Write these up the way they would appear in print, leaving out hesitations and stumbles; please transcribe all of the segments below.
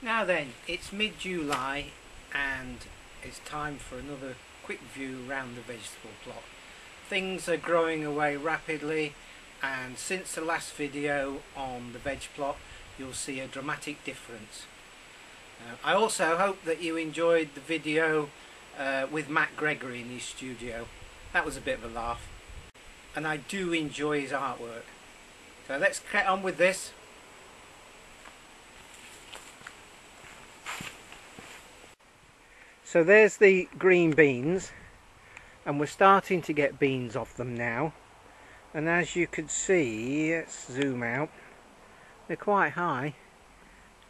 Now then, it's mid-July and it's time for another quick view around the vegetable plot. Things are growing away rapidly, and since the last video on the veg plot you'll see a dramatic difference. I also hope that you enjoyed the video with Matt Gregory in his studio. That was a bit of a laugh, and I do enjoy his artwork. So let's get on with this. So there's the green beans, and we're starting to get beans off them now. And as you can see, let's zoom out, they're quite high,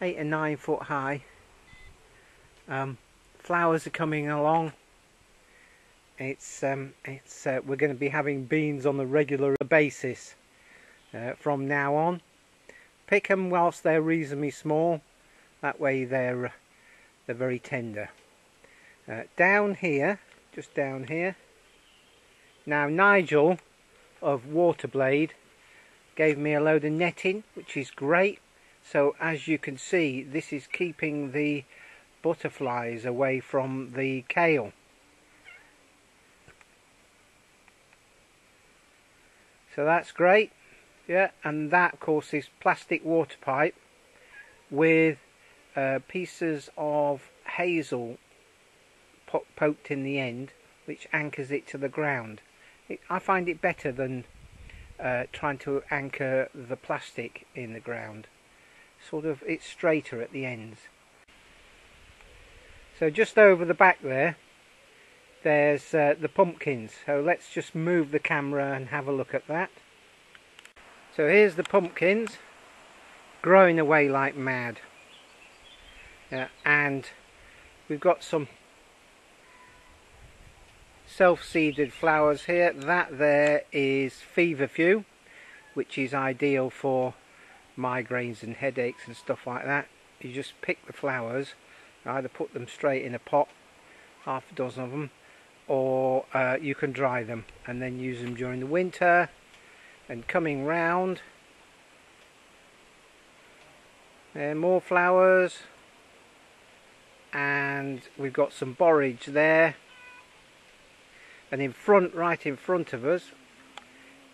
8 or 9 foot high. Flowers are coming along. We're going to be having beans on a regular basis from now on. Pick them whilst they're reasonably small, that way they're very tender. Down here, just down here, now Nigel of Waterblade gave me a load of netting, which is great. So as you can see, this is keeping the butterflies away from the kale. So that's great. Yeah, and that of course is plastic water pipe with pieces of hazel poked in the end, which anchors it to the ground. I find it better than trying to anchor the plastic in the ground. Sort of, it's straighter at the ends. So just over the back there's the pumpkins. So let's just move the camera and have a look at that. So here's the pumpkins growing away like mad. And we've got some self-seeded flowers here. That there is feverfew, which is ideal for migraines and headaches and stuff like that. You just pick the flowers, either put them straight in a pot, half a dozen of them, or you can dry them and then use them during the winter. And coming round, there are more flowers, and we've got some borage there. And in front, right in front of us,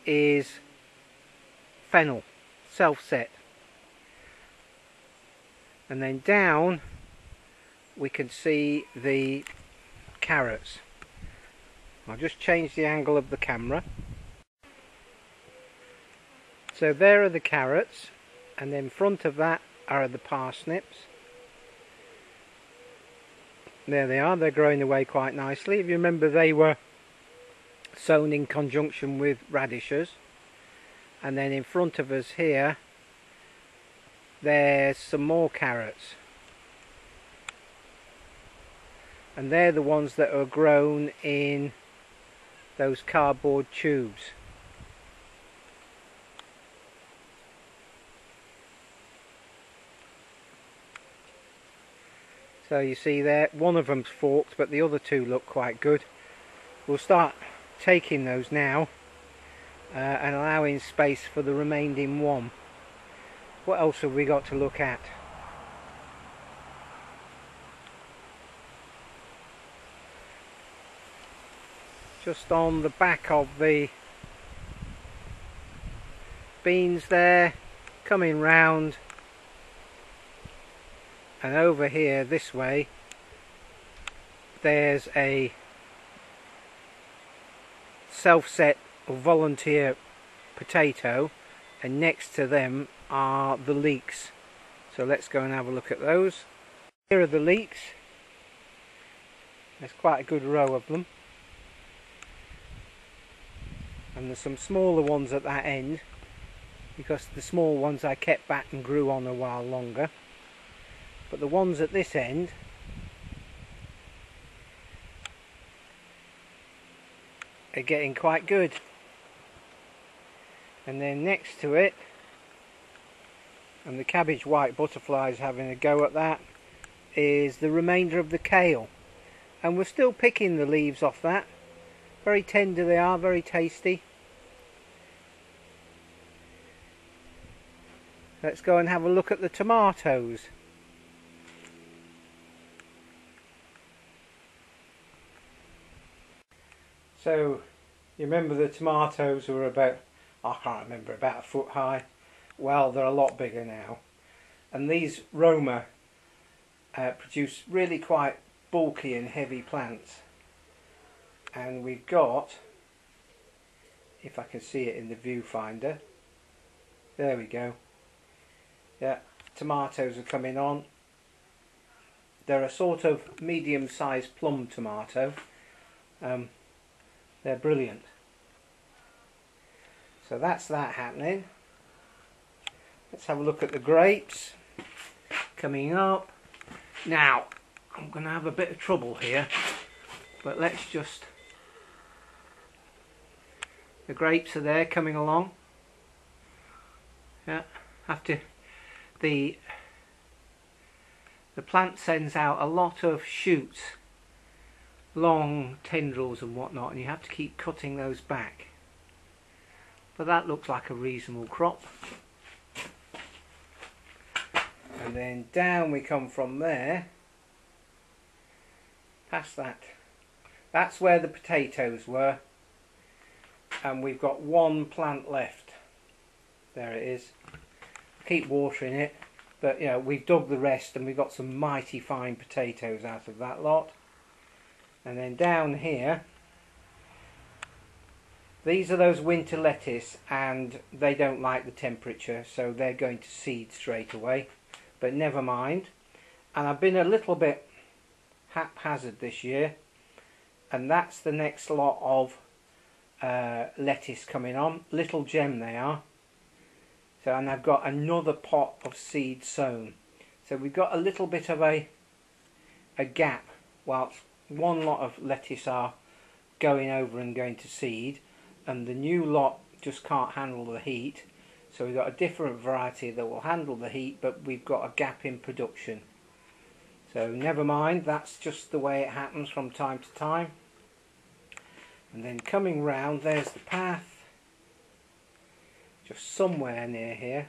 is fennel, self-set. And then down we can see the carrots. I'll just change the angle of the camera. So there are the carrots, and in front of that are the parsnips. There they are, they're growing away quite nicely. If you remember, they were sown in conjunction with radishes. And then in front of us here, there's some more carrots, and they're the ones that are grown in those cardboard tubes. So you see there, one of them's forked, but the other two look quite good. We'll start taking those now and allowing space for the remaining one. What else have we got to look at? Just on the back of the beans there, coming round, and over here this way there's a self-set or volunteer potato, and next to them are the leeks. So let's go and have a look at those. Here are the leeks. There's quite a good row of them, and there's some smaller ones at that end, because the small ones I kept back and grew on a while longer. But the ones at this end are getting quite good. And then next to it, and the cabbage white butterflies having a go at that, is the remainder of the kale. And we're still picking the leaves off that. Very tender they are, very tasty. Let's go and have a look at the tomatoes. So you remember the tomatoes were about, I can't remember, about a foot high. Well, they're a lot bigger now. And these Roma produce really quite bulky and heavy plants. And we've got, if I can see it in the viewfinder, there we go. Yeah, tomatoes are coming on. They're a sort of medium-sized plum tomato. They're brilliant. So that's that happening. Let's have a look at the grapes coming up. Now, I'm going to have a bit of trouble here, but let's just... The grapes are there coming along. Yeah, after the plant sends out a lot of shoots, long tendrils and whatnot, and you have to keep cutting those back. But that looks like a reasonable crop. And then down we come from there, past that. That's where the potatoes were, and we've got one plant left. There it is. Keep watering it, but you know, we've dug the rest and we've got some mighty fine potatoes out of that lot. And then down here, these are those winter lettuce, and they don't like the temperature, so they're going to seed straight away. But never mind. And I've been a little bit haphazard this year, and that's the next lot of lettuce coming on. Little gem they are. So, and I've got another pot of seed sown. So we've got a little bit of a gap whilst one lot of lettuce are going over and going to seed, and the new lot just can't handle the heat. So we've got a different variety that will handle the heat, but we've got a gap in production. So never mind, that's just the way it happens from time to time. And then coming round, there's the path, just somewhere near here.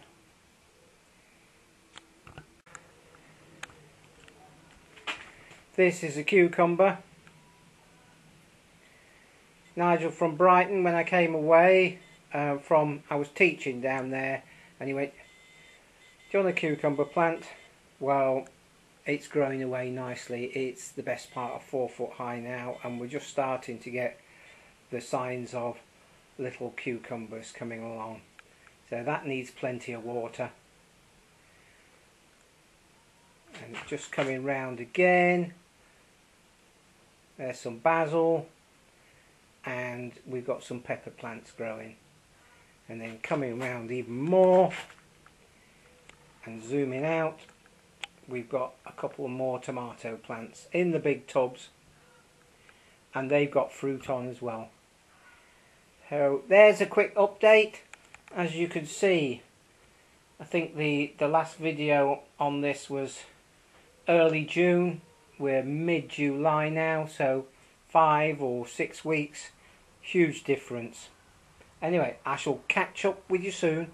This is a cucumber. Nigel from Brighton, when I came away I was teaching down there, and he went, "Do you want a cucumber plant?" Well, it's growing away nicely. It's the best part of 4 foot high now, and we're just starting to get the signs of little cucumbers coming along. So that needs plenty of water. And just coming round again, there's some basil, and we've got some pepper plants growing. And then coming round even more and zooming out, we've got a couple more tomato plants in the big tubs, and they've got fruit on as well. So there's a quick update. As you can see, I think the last video on this was early June. We're mid-July now, so 5 or 6 weeks, huge difference. Anyway, I shall catch up with you soon.